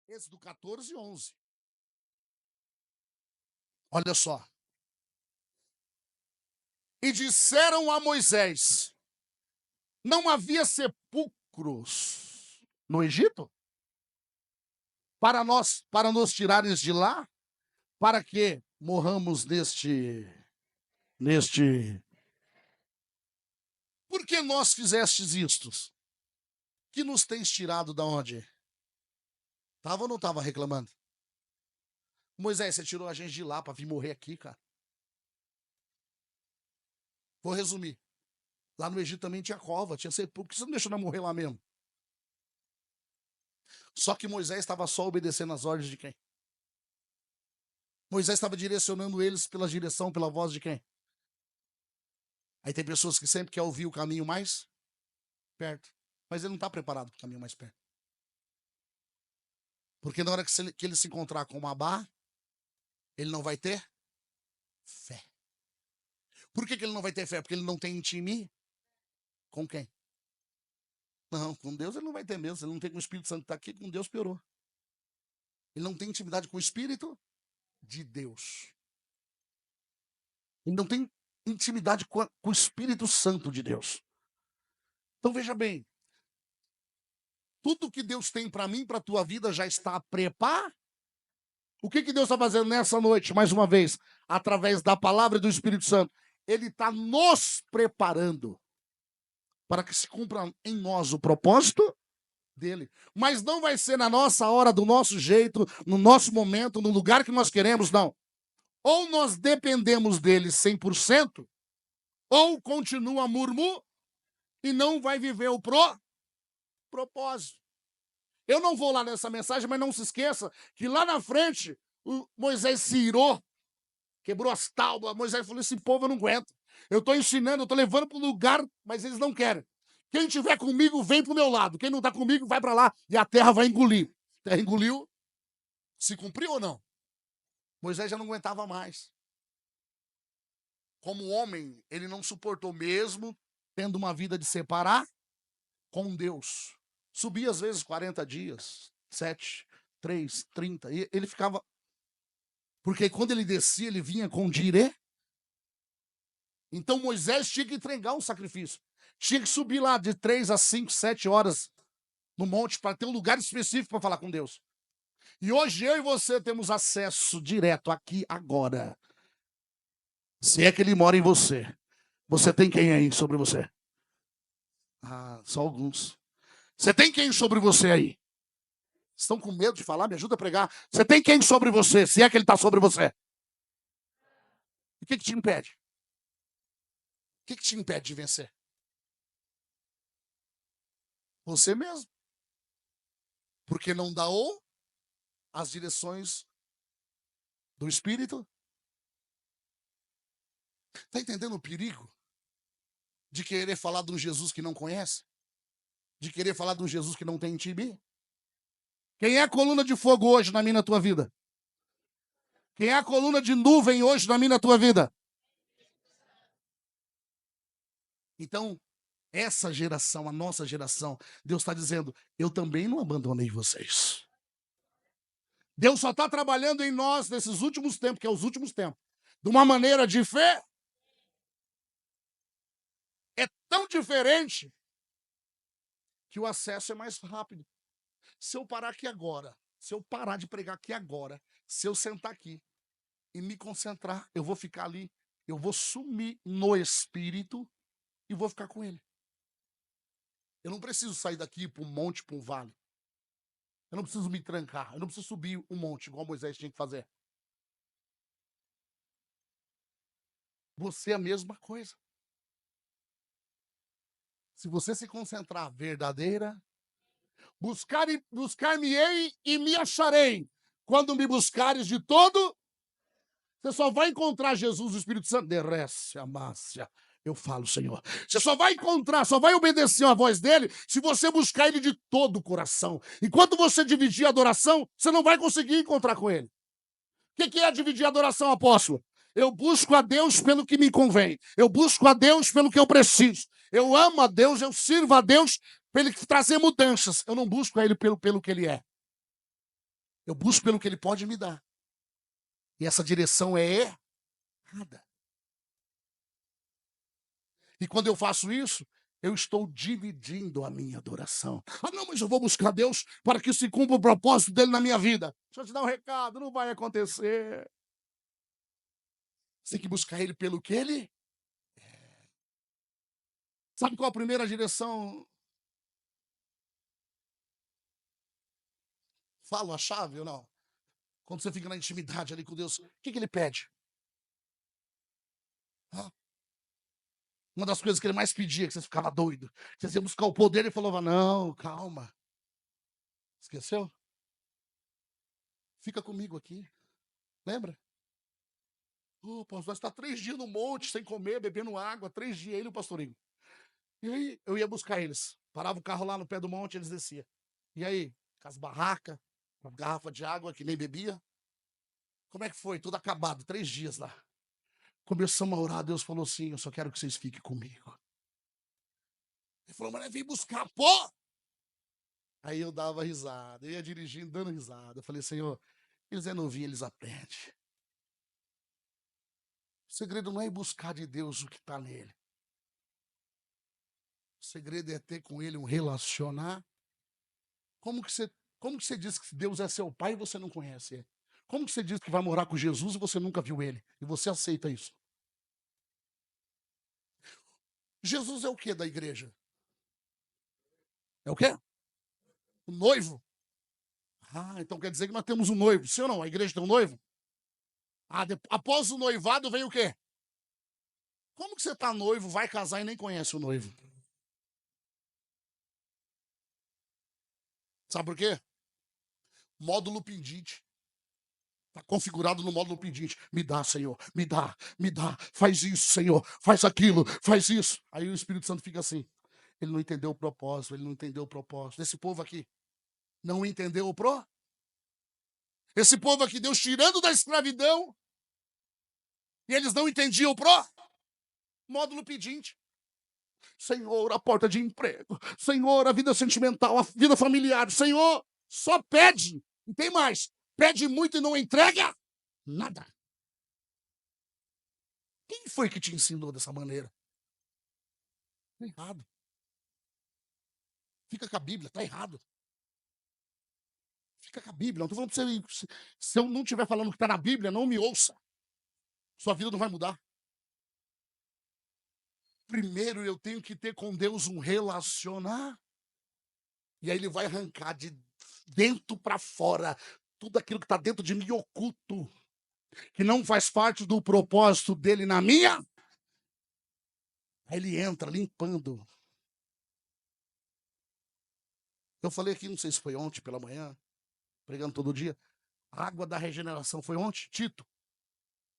Êxodo 14, 11. Olha só. E disseram a Moisés: não havia sepulcros no Egito? Para nos tirares de lá? Para que morramos neste... Por que nós fizestes isto? Que nos tens tirado da onde? Tava ou não tava reclamando? Moisés, você tirou a gente de lá para vir morrer aqui, cara. Vou resumir. Lá no Egito também tinha cova, tinha sepulcro. Por que você não deixou nós morrer lá mesmo? Só que Moisés estava só obedecendo as ordens de quem? Moisés estava direcionando eles pela direção, pela voz de quem? Aí tem pessoas que sempre querem ouvir o caminho mais perto. Mas ele não está preparado para o caminho mais perto. Porque na hora que ele se encontrar com uma barra, ele não vai ter fé. Por que ele não vai ter fé? Porque ele não tem intimidade com quem? Não, com Deus ele não vai ter mesmo. Ele não tem com o Espírito Santo que está aqui, com Deus piorou. Ele não tem intimidade com o Espírito de Deus. Ele não tem intimidade com o Espírito Santo de Deus. Então veja bem, tudo que Deus tem para mim, para a tua vida, já está preparado. O que Deus está fazendo nessa noite, mais uma vez, através da palavra e do Espírito Santo? Ele está nos preparando para que se cumpra em nós o propósito dele. Mas não vai ser na nossa hora, do nosso jeito, no nosso momento, no lugar que nós queremos, não. Ou nós dependemos dele 100%, ou continua murmur e não vai viver o propósito. Eu não vou lá nessa mensagem, mas não se esqueça que lá na frente o Moisés se irou, quebrou as tábuas. Moisés falou: esse povo eu não aguento. Eu estou ensinando, eu estou levando para o lugar, mas eles não querem. Quem estiver comigo, vem para o meu lado. Quem não está comigo, vai para lá e a terra vai engolir. A terra engoliu. Se cumpriu ou não? Moisés já não aguentava mais. Como homem, ele não suportou mesmo, tendo uma vida de separar com Deus. Subia às vezes 40 dias, 7, 3, 30. E ele ficava... Porque quando ele descia, ele vinha com diré. Então Moisés tinha que entregar um sacrifício. Tinha que subir lá de 3 a 5, 7 horas no monte para ter um lugar específico para falar com Deus. E hoje eu e você temos acesso direto aqui agora. Se é que ele mora em você. Você tem quem aí sobre você? Ah, só alguns. Você tem quem sobre você aí? Estão com medo de falar? Me ajuda a pregar. Você tem quem sobre você? Se é que ele está sobre você. O que te impede? O que te impede de vencer? Você mesmo. Porque não dá as direções do Espírito. Está entendendo o perigo de querer falar de um Jesus que não conhece? De querer falar de um Jesus que não tem intimidade? Quem é a coluna de fogo hoje na minha e na tua vida? Quem é a coluna de nuvem hoje na minha e na tua vida? Então, essa geração, a nossa geração, Deus está dizendo: eu também não abandonei vocês. Deus só está trabalhando em nós nesses últimos tempos, que é os últimos tempos, de uma maneira de fé. É tão diferente que o acesso é mais rápido. Se eu parar aqui agora, se eu parar de pregar aqui agora, se eu sentar aqui e me concentrar, eu vou ficar ali, eu vou sumir no Espírito e vou ficar com ele. Eu não preciso sair daqui para um monte, para um vale. Eu não preciso me trancar, eu não preciso subir um monte, igual Moisés tinha que fazer. Você é a mesma coisa. Se você se concentrar verdadeira, buscar-me-ei e me acharei. Quando me buscares de todo, você só vai encontrar Jesus, o Espírito Santo. Derrece a mássia. Eu falo, Senhor. Você só vai encontrar, só vai obedecer a voz dele se você buscar ele de todo o coração. Enquanto você dividir a adoração, você não vai conseguir encontrar com ele. O que é dividir a adoração, apóstolo? Eu busco a Deus pelo que me convém. Eu busco a Deus pelo que eu preciso. Eu amo a Deus, eu sirvo a Deus para ele trazer mudanças. Eu não busco a ele pelo que ele é. Eu busco pelo que ele pode me dar. E essa direção é errada. E quando eu faço isso, eu estou dividindo a minha adoração. Ah, não, mas eu vou buscar Deus para que se cumpra o propósito dele na minha vida. Deixa eu te dar um recado, não vai acontecer. Você tem que buscar ele pelo que ele é. Sabe qual a primeira direção? Falo a chave ou não? Quando você fica na intimidade ali com Deus, o que ele pede? Ah, uma das coisas que ele mais pedia, que você ficava doido. Você ia buscar o poder, ele falava, não, calma. Esqueceu? Fica comigo aqui. Lembra? Pastor, nós está 3 dias no monte, sem comer, bebendo água, 3 dias, ele e o pastorinho. E aí, eu ia buscar eles. Parava o carro lá no pé do monte, eles desciam. E aí, com as barracas, com a garrafa de água que nem bebia. Como é que foi? Tudo acabado, 3 dias lá. Começamos a orar, Deus falou assim, eu só quero que vocês fiquem comigo. Ele falou, mas vem buscar, pô! Aí eu dava risada, eu ia dirigindo, dando risada. Eu falei, Senhor, eles é novinho, eles aprendem. O segredo não é ir buscar de Deus o que está nele. O segredo é ter com ele um relacionar. Como que você diz que Deus é seu pai e você não conhece ele? Como que você diz que vai morar com Jesus e você nunca viu ele? E você aceita isso? Jesus é o que da igreja? É o quê? O noivo? Ah, então quer dizer que nós temos um noivo. Sim ou não? A igreja tem um noivo? Ah, após o noivado vem o quê? Como que você está noivo, vai casar e nem conhece o noivo? Sabe por quê? Módulo pendente. Está configurado no módulo pedinte. Me dá, Senhor, me dá, faz isso, Senhor, faz aquilo, faz isso. Aí o Espírito Santo fica assim. Ele não entendeu o propósito, ele não entendeu o propósito. Esse povo aqui não entendeu o pro. Esse povo aqui, Deus tirando da escravidão, e eles não entendiam o pro. Módulo pedinte. Senhor, a porta de emprego. Senhor, a vida sentimental, a vida familiar. Senhor, só pede. Não tem mais. Pede muito e não entrega nada. Quem foi que te ensinou dessa maneira? Tá errado. Fica com a Bíblia, tá errado. Fica com a Bíblia. Não estou falando para você. Se eu não estiver falando o que está na Bíblia, não me ouça. Sua vida não vai mudar. Primeiro eu tenho que ter com Deus um relacionar. E aí ele vai arrancar de dentro para fora tudo aquilo que está dentro de mim oculto, que não faz parte do propósito dele na minha. Aí ele entra limpando. Eu falei aqui, não sei se foi ontem pela manhã, pregando todo dia. A água da regeneração foi ontem, Tito.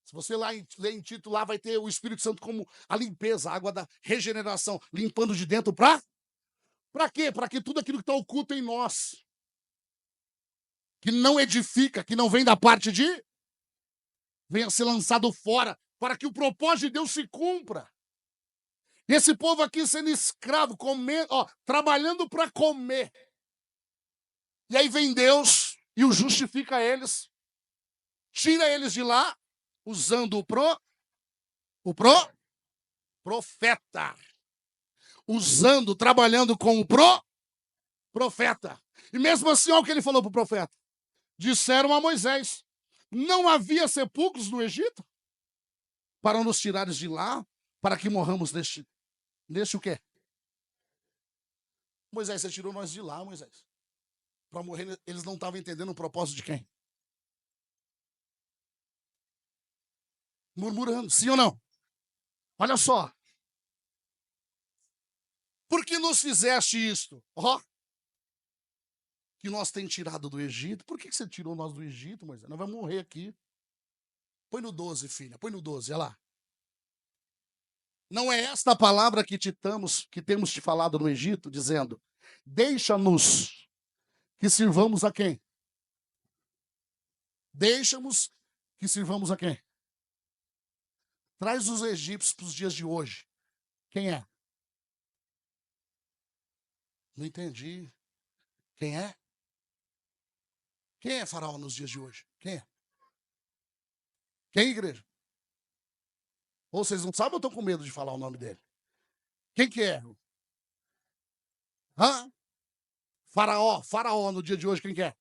Se você ler em Tito, lá vai ter o Espírito Santo como a limpeza, a água da regeneração, limpando de dentro para quê? Para que tudo aquilo que está oculto em nós, que não edifica, que não vem da parte de, venha ser lançado fora, para que o propósito de Deus se cumpra. E esse povo aqui sendo escravo, comendo, trabalhando para comer. E aí vem Deus e o justifica eles, tira eles de lá, usando profeta. Usando, trabalhando com o profeta. E mesmo assim, olha o que ele falou para o profeta. Disseram a Moisés, não havia sepulcros no Egito? Para nos tirares de lá, para que morramos neste o quê? Moisés, você tirou nós de lá, Moisés. Para morrer, eles não estavam entendendo o propósito de quem? Murmurando, sim ou não? Olha só. Por que nos fizeste isto? Que nós tem tirado do Egito. Por que você tirou nós do Egito, Moisés? Nós vamos morrer aqui. Põe no 12, filha. Põe no 12, olha lá. Não é esta a palavra que temos te falado no Egito, dizendo, deixa-nos que sirvamos a quem? Deixa-nos que sirvamos a quem? Traz os egípcios para os dias de hoje. Quem é? Não entendi. Quem é? Quem é Faraó nos dias de hoje? Quem é? Quem, igreja? Ou vocês não sabem ou estão com medo de falar o nome dele? Quem que é? Hã? Faraó. Faraó no dia de hoje, quem que é?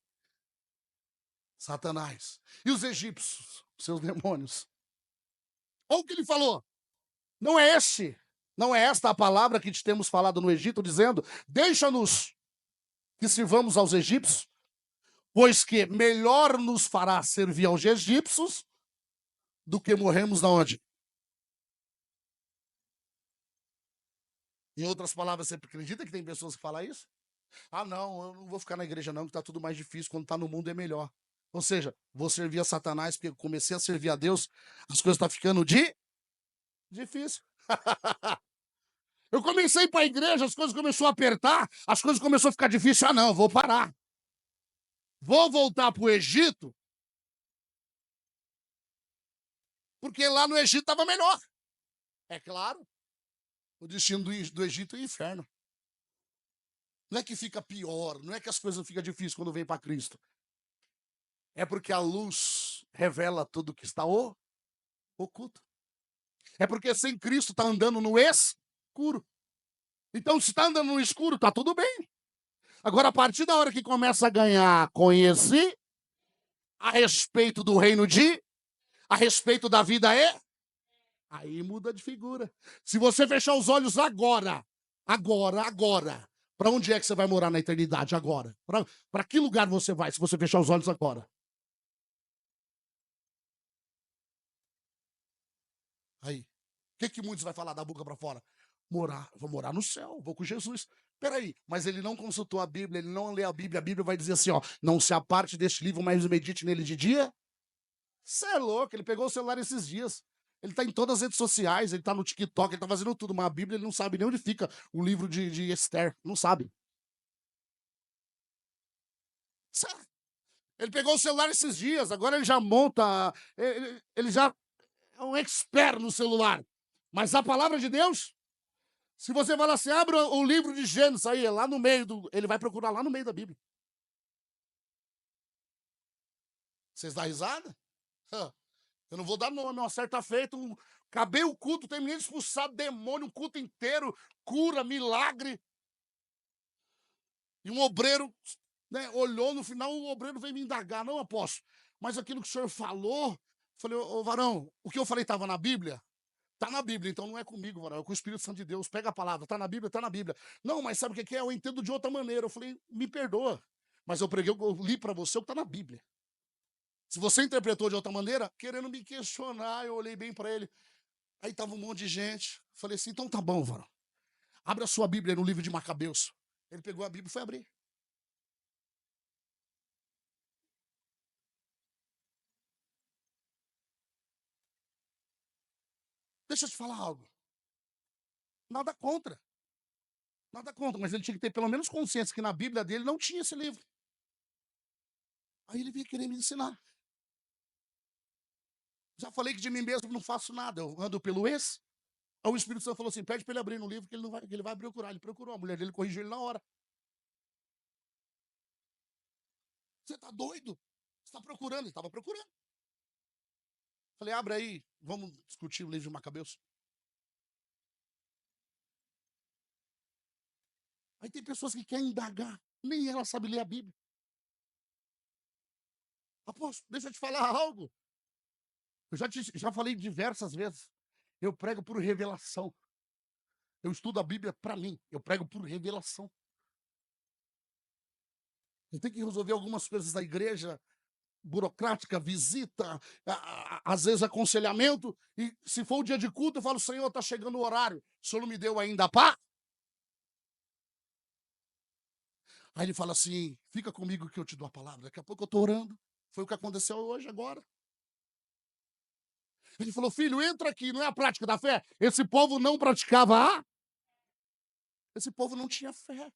Satanás. E os egípcios, seus demônios. Olha o que ele falou. Não é esse. Não é esta a palavra que te temos falado no Egito, dizendo: deixa-nos que sirvamos aos egípcios, pois que melhor nos fará servir aos egípcios do que morrermos na onde? Em outras palavras, você acredita que tem pessoas que falam isso? Ah, não, eu não vou ficar na igreja não, que está tudo mais difícil, quando está no mundo é melhor. Ou seja, vou servir a Satanás, porque eu comecei a servir a Deus, as coisas estão ficando difícil. Eu comecei para a igreja, as coisas começaram a apertar, as coisas começaram a ficar difíceis. Ah, não, eu vou parar. Vou voltar para o Egito, porque lá no Egito estava melhor. É claro, o destino do Egito é o inferno. Não é que fica pior, não é que as coisas ficam difíceis quando vem para Cristo. É porque a luz revela tudo que está oculto. É porque sem Cristo está andando no escuro. Então, se está andando no escuro, está tudo bem. Agora, a partir da hora que começa a ganhar, conhecer a respeito do reino a respeito da vida aí muda de figura. Se você fechar os olhos agora, para onde é que você vai morar na eternidade agora? Para que lugar você vai se você fechar os olhos agora? Aí. O que muitos vai falar da boca para fora? Vou morar no céu, vou com Jesus. Peraí, mas ele não consultou a Bíblia, ele não lê a Bíblia vai dizer assim, ó, não se aparte deste livro, mas medite nele de dia. Você é louco, ele pegou o celular esses dias. Ele está em todas as redes sociais, ele está no TikTok, ele está fazendo tudo, mas a Bíblia ele não sabe nem onde fica o livro de Esther, não sabe. Ele pegou o celular esses dias, agora ele já monta, ele já é um expert no celular. Mas a palavra de Deus, se você falar assim, abra o livro de Gênesis aí, lá no meio ele vai procurar lá no meio da Bíblia. Vocês dão risada? Eu não vou dar nome, uma certa feita, acabei o culto, terminei de expulsar demônio, um culto inteiro, cura, milagre. E um obreiro, né, olhou no final, o obreiro veio me indagar, não, apóstolo, mas aquilo que o senhor falou, falei, ô varão, o que eu falei estava na Bíblia? Está na Bíblia, então não é comigo, varão, é com o Espírito Santo de Deus. Pega a palavra, está na Bíblia, está na Bíblia. Não, mas sabe o que é? Eu entendo de outra maneira. Eu falei, me perdoa, mas eu preguei, eu li para você o que está na Bíblia. Se você interpretou de outra maneira, querendo me questionar, eu olhei bem para ele. Aí estava um monte de gente. Falei assim, então tá bom, varão. Abre a sua Bíblia no livro de Macabeus. Ele pegou a Bíblia e foi abrir. Deixa eu te falar algo. Nada contra. Nada contra, mas ele tinha que ter pelo menos consciência que na Bíblia dele não tinha esse livro. Aí ele veio querer me ensinar. Já falei que de mim mesmo não faço nada, eu ando pelo ex. Aí o Espírito Santo falou assim: pede para ele abrir no livro que ele vai procurar. Ele procurou, a mulher dele corrigiu ele na hora. Você está doido? Você está procurando? Ele estava procurando. Falei, abre aí, vamos discutir o livro de Macabeus. Aí tem pessoas que querem indagar, nem ela sabe ler a Bíblia. Apóstolo, deixa eu te falar algo. Eu já falei diversas vezes. Eu prego por revelação. Eu estudo a Bíblia para mim. Eu prego por revelação. Eu tenho que resolver algumas coisas da igreja, burocrática, visita, às vezes aconselhamento. E se for o dia de culto, eu falo, Senhor, está chegando o horário. O Senhor não me deu ainda pá? Aí ele fala assim, fica comigo que eu te dou a palavra. Daqui a pouco eu estou orando. Foi o que aconteceu hoje, agora. Ele falou, filho, entra aqui, não é a prática da fé? Esse povo não praticava esse povo não tinha fé.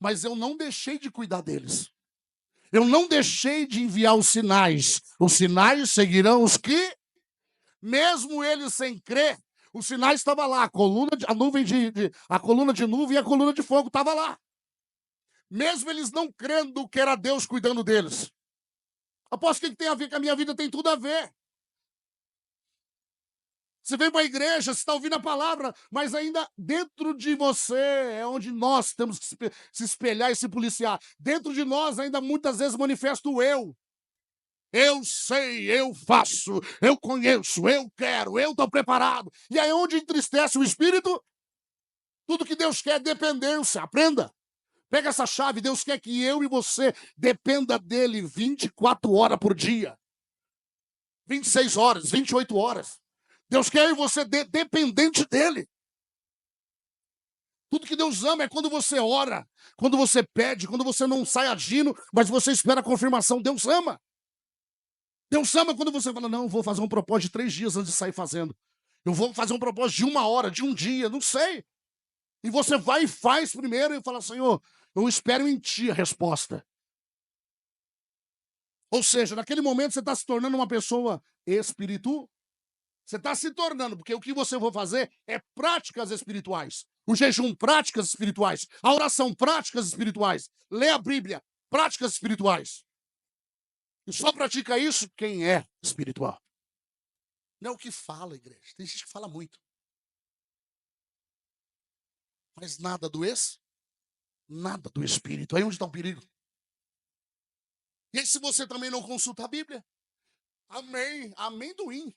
Mas eu não deixei de cuidar deles. Eu não deixei de enviar os sinais. Os sinais seguirão os que, mesmo eles sem crer, os sinais estavam lá. A coluna de nuvem e a coluna de fogo estava lá. mesmo eles não crendo que era Deus cuidando deles. Apóstolo, o que tem a ver com a minha vida? Tem tudo a ver. Você vem para a igreja, você está ouvindo a palavra, mas ainda dentro de você é onde nós temos que se espelhar e se policiar. Dentro de nós ainda muitas vezes manifesta o eu. Eu sei, eu faço, eu conheço, eu quero, eu estou preparado. E aí onde entristece o espírito? Tudo que Deus quer é dependência. Aprenda. Pega essa chave. Deus quer que eu e você dependa dele 24 horas por dia. 26 horas, 28 horas. Deus quer eu e você dependente dele. Tudo que Deus ama é quando você ora, quando você pede, quando você não sai agindo, mas você espera a confirmação. Deus ama. Deus ama quando você fala, não, vou fazer um propósito de 3 dias antes de sair fazendo. Eu vou fazer um propósito de 1 hora, de 1 dia, não sei. E você vai e faz primeiro e fala, Senhor, eu espero em ti a resposta. Ou seja, naquele momento você está se tornando uma pessoa espiritual. Você está se tornando, porque o que você vai fazer é práticas espirituais. O jejum, práticas espirituais. A oração, práticas espirituais. Lê a Bíblia, práticas espirituais. E só pratica isso quem é espiritual. Não é o que fala, igreja. Tem gente que fala muito. Mas nada do nada do espírito. Aí onde está o perigo? E aí, se você também não consulta a Bíblia? Amém. Amendoim.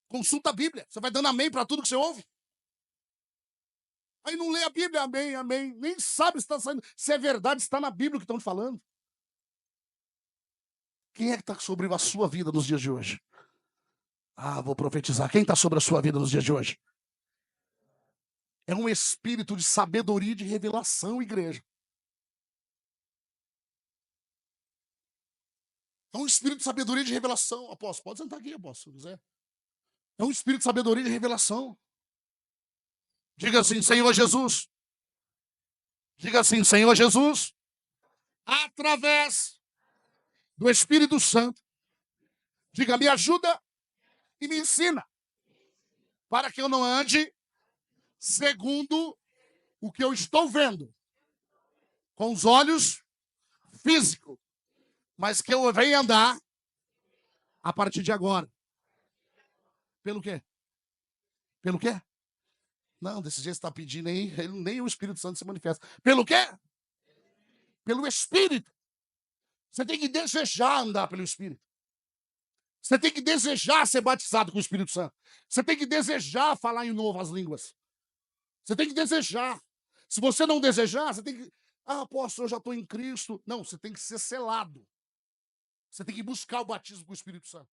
Consulta a Bíblia. Você vai dando amém para tudo que você ouve. Aí não lê a Bíblia, amém, amém. Nem sabe se está saindo, se é verdade, se está na Bíblia o que estão falando. Quem é que está sobre a sua vida nos dias de hoje? Ah, vou profetizar. Quem está sobre a sua vida nos dias de hoje? É um espírito de sabedoria e de revelação, igreja. É um espírito de sabedoria e de revelação. Apóstolo, pode sentar aqui, apóstolo, se quiser. É um espírito de sabedoria e de revelação. Diga assim, Senhor Jesus. Diga assim, Senhor Jesus. Através do Espírito Santo. Diga, me ajuda e me ensina. Para que eu não ande segundo o que eu estou vendo. Com os olhos físicos. Mas que eu venha andar a partir de agora. Pelo quê? Pelo quê? Não, desse jeito você está pedindo aí, nem o Espírito Santo se manifesta. Pelo quê? Pelo Espírito. Você tem que desejar andar pelo Espírito. Você tem que desejar ser batizado com o Espírito Santo. Você tem que desejar falar em novas línguas. Você tem que desejar. Se você não desejar, você tem que... Ah, apóstolo, eu já estou em Cristo. Não, você tem que ser selado. Você tem que buscar o batismo com o Espírito Santo.